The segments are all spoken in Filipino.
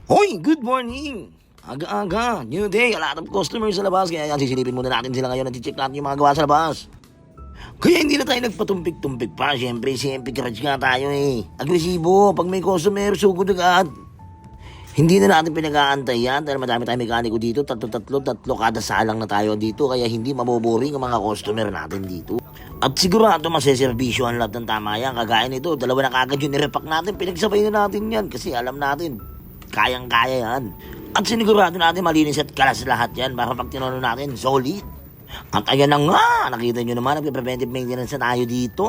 Hoy, good morning! Aga-aga, new day, a lot of customers sa labas. Kaya yan, sisilipin muna natin sila ngayon at i-check natin yung mga gawa sa labas. Kaya hindi na tayo nagpatumpik-tumpik pa. Siyempre, CMP Garage nga tayo eh. Agresibo, pag may customer, sugod agad. Hindi na natin pinag-aantay yan dahil madami tayong mekaniko dito. Tatlo kada salang na tayo dito. Kaya hindi maboboring ang mga customer natin dito. At sigurado maseservisyo ang lahat ng tama yan. Kagaya nito, dalawa na kagad yung nirepack natin. Pinagsabay na natin yan kasi alam natin, kayang-kaya yan. At sinigurado natin malinis at kalas lahat yan para pag tinanong natin, solid. At ayan na nga, nakita nyo naman, nagpe-preventive maintenance na tayo dito.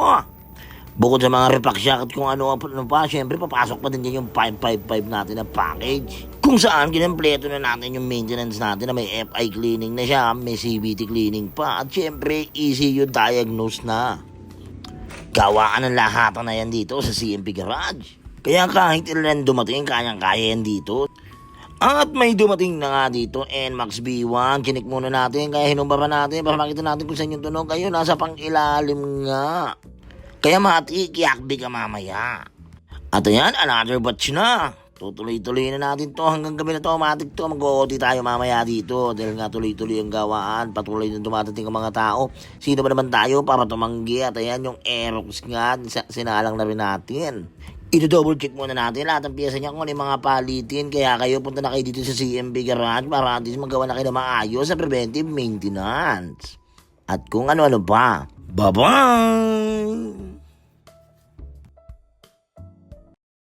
Bukod sa mga repack shock at kung ano pa, syempre papasok pa din dyan yung 555 natin na package. Kung saan, kinempleto na natin yung maintenance natin na may FI cleaning na siya, may CVT cleaning pa. At syempre, ECU diagnose na. Gawaan ng lahat na yan dito sa CMP Garage. Kaya kahit ilan dumating, kayang-kaya yan dito. At may dumating na nga dito, NMAX B1. Chinik muna natin, kaya hinumba pa natin para makita natin kung saan yung tunog. Ayun, nasa pang-ilalim nga. Kaya mati, kiyakbi ka mamaya. At ayan, another batch na. Tutuloy-tuloy na natin to hanggang gabi na to. Matik to, mag-OT tayo mamaya dito. Dahil nga tuloy-tuloy ang gawaan. Patuloy na dumadating ang mga tao. Sino ba naman tayo para tumanggi? At ayan, yung Aerox nga, sinalang na rin natin. Ito-double check muna natin lahat ng piyesa niya kung ano yung mga palitin. Kaya kayo punta na kayo dito sa CMB Garage para at least magawa na kayo na maayos sa preventive maintenance. At kung ano-ano pa. Bye-bye!